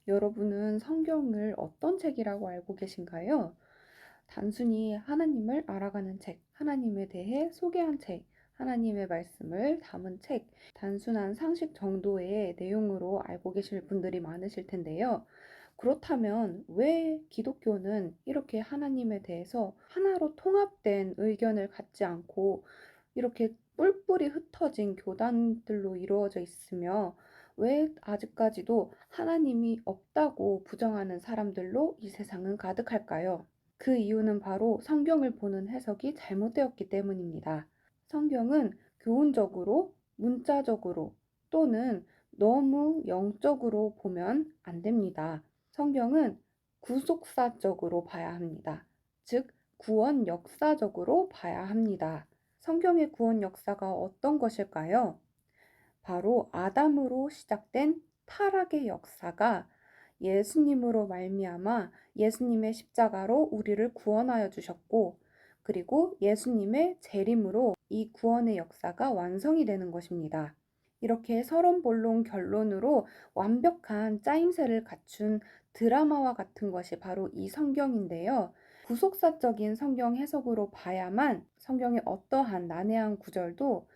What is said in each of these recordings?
여러분은 성경을 어떤 책이라고 알고 계신가요? 단순히 하나님을 알아가는 책, 하나님에 대해 소개한 책, 하나님의 말씀을 담은 책, 단순한 상식 정도의 내용으로 알고 계실 분들이 많으실 텐데요. 그렇다면 왜 기독교는 이렇게 하나님에 대해서 하나로 통합된 의견을 갖지 않고 이렇게 뿔뿔이 흩어진 교단들로 이루어져 있으며 왜 아직까지도 하나님이 없다고 부정하는 사람들로 이 세상은 가득할까요? 그 이유는 바로 성경을 보는 해석이 잘못되었기 때문입니다. 성경은 교훈적으로, 문자적으로 또는 너무 영적으로 보면 안 됩니다. 성경은 구속사적으로 봐야 합니다. 즉, 구원 역사적으로 봐야 합니다. 성경의 구원 역사가 어떤 것일까요? 바로 아담으로 시작된 타락의 역사가 예수님으로 말미암아 예수님의 십자가로 우리를 구원하여 주셨고, 그리고 예수님의 재림으로 이 구원의 역사가 완성이 되는 것입니다. 이렇게 서론본론 결론으로 완벽한 짜임새를 갖춘 드라마와 같은 것이 바로 이 성경인데요. 구속사적인 성경 해석으로 봐야만 성경의 어떠한 난해한 구절도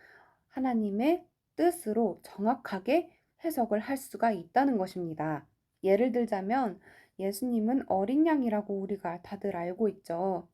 하나님의 뜻으로 정확하게 해석을 할 수가 있다는 것입니다. 예를 들자면 예수님은 어린 양이라고 우리가 다들 알고 있죠.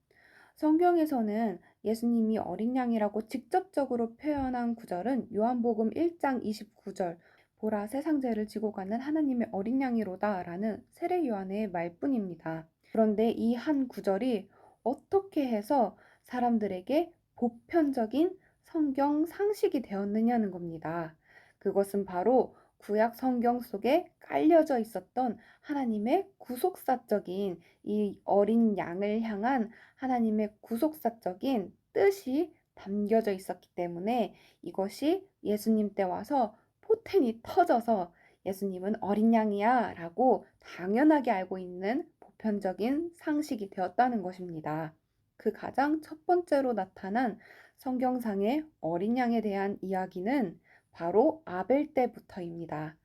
성경에서는 예수님이 어린 양이라고 직접적으로 표현한 구절은 요한복음 1장 29절 보라 세상죄를 지고 가는 하나님의 어린 양이로다 라는 세례 요한의 말뿐입니다. 그런데 이 한 구절이 어떻게 해서 사람들에게 보편적인 성경 상식이 되었느냐는 겁니다. 그것은 바로 구약 성경 속에 깔려져 있었던 하나님의 구속사적인 이 어린 양을 향한 하나님의 구속사적인 뜻이 담겨져 있었기 때문에 이것이 예수님 때 와서 포텐이 터져서 예수님은 어린 양이야 라고 당연하게 알고 있는 보편적인 상식이 되었다는 것입니다. 그 가장 첫 번째로 나타난 성경상의 어린 양에 대한 이야기는 바로 아벨 때부터입니다.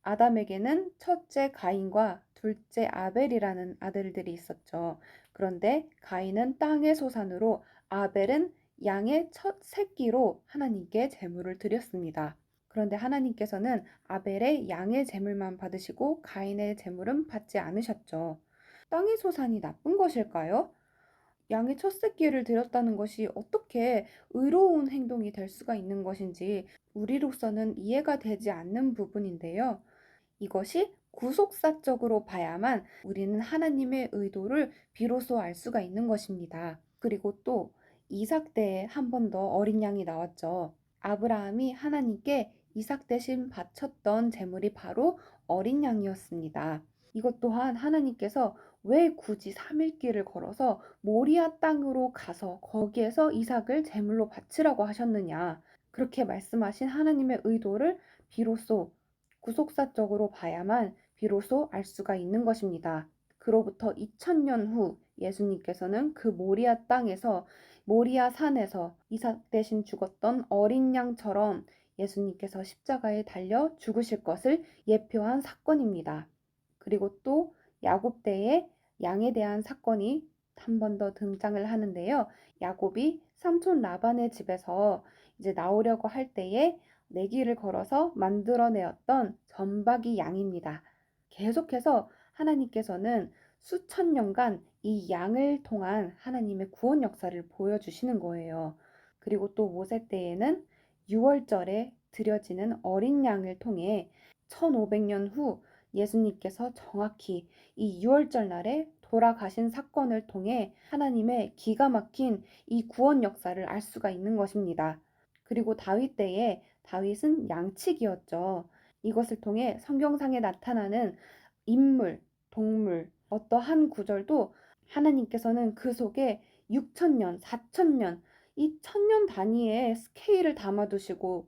아담에게는 첫째 가인과 둘째 아벨이라는 아들들이 있었죠. 그런데 가인은 땅의 소산으로 아벨은 양의 첫 새끼로 하나님께 제물을 드렸습니다. 그런데 하나님께서는 아벨의 양의 제물만 받으시고 가인의 제물은 받지 않으셨죠. 땅의 소산이 나쁜 것일까요? 양의 첫 새끼를 드렸다는 것이 어떻게 의로운 행동이 될 수가 있는 것인지 우리로서는 이해가 되지 않는 부분인데요. 이것이 구속사적으로 봐야만 우리는 하나님의 의도를 비로소 알 수가 있는 것입니다. 그리고 또 이삭 때에 한 번 더 어린 양이 나왔죠. 아브라함이 하나님께 이삭 대신 바쳤던 제물이 바로 어린 양이었습니다. 이것 또한 하나님께서 왜 굳이 3일 길을 걸어서 모리아 땅으로 가서 거기에서 이삭을 제물로 바치라고 하셨느냐. 그렇게 말씀하신 하나님의 의도를 비로소 구속사적으로 봐야만 비로소 알 수가 있는 것입니다. 그로부터 2000년 후 예수님께서는 그 모리아 땅에서 모리아 산에서 이삭 대신 죽었던 어린 양처럼 예수님께서 십자가에 달려 죽으실 것을 예표한 사건입니다. 그리고 또 야곱 때에 양에 대한 사건이 한 번 더 등장을 하는데요. 야곱이 삼촌 라반의 집에서 이제 나오려고 할 때에 내기를 걸어서 만들어내었던 점박이 양입니다. 계속해서 하나님께서는 수천 년간 이 양을 통한 하나님의 구원 역사를 보여주시는 거예요. 그리고 또 모세 때에는 6월절에 드려지는 어린 양을 통해 1500년 후 예수님께서 정확히 이 6월절 날에 돌아가신 사건을 통해 하나님의 기가 막힌 이 구원 역사를 알 수가 있는 것입니다. 그리고 다윗 때에 다윗은 양치기였죠. 이것을 통해 성경상에 나타나는 인물, 동물, 어떠한 구절도 하나님께서는 그 속에 6천년, 4천년, 이 천년 단위의 스케일을 담아두시고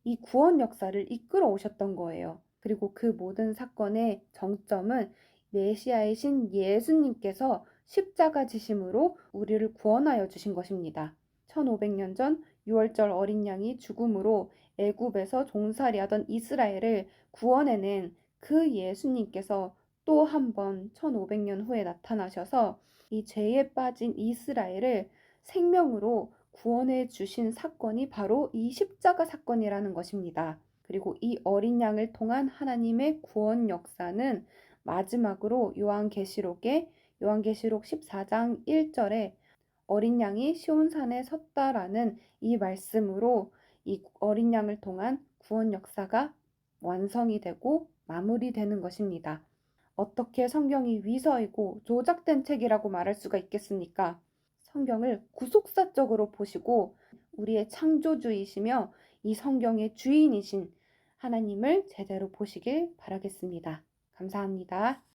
이 구원 역사를 이끌어 오셨던 거예요. 그리고 그 모든 사건의 정점은 메시아이신 예수님께서 십자가 지심으로 우리를 구원하여 주신 것입니다. 1500년 전 6월절 어린 양이 죽음으로 애굽에서 종살이하던 이스라엘을 구원해낸 그 예수님께서 또 한 번 1500년 후에 나타나셔서 이 죄에 빠진 이스라엘을 생명으로 구원해 주신 사건이 바로 이 십자가 사건이라는 것입니다. 그리고 이 어린 양을 통한 하나님의 구원 역사는 마지막으로 요한계시록 14장 1절에 어린 양이 시온산에 섰다라는 이 말씀으로 이 어린 양을 통한 구원 역사가 완성이 되고 마무리되는 것입니다. 어떻게 성경이 위서이고 조작된 책이라고 말할 수가 있겠습니까? 성경을 구속사적으로 보시고 우리의 창조주이시며 이 성경의 주인이신 하나님을 제대로 보시길 바라겠습니다. 감사합니다.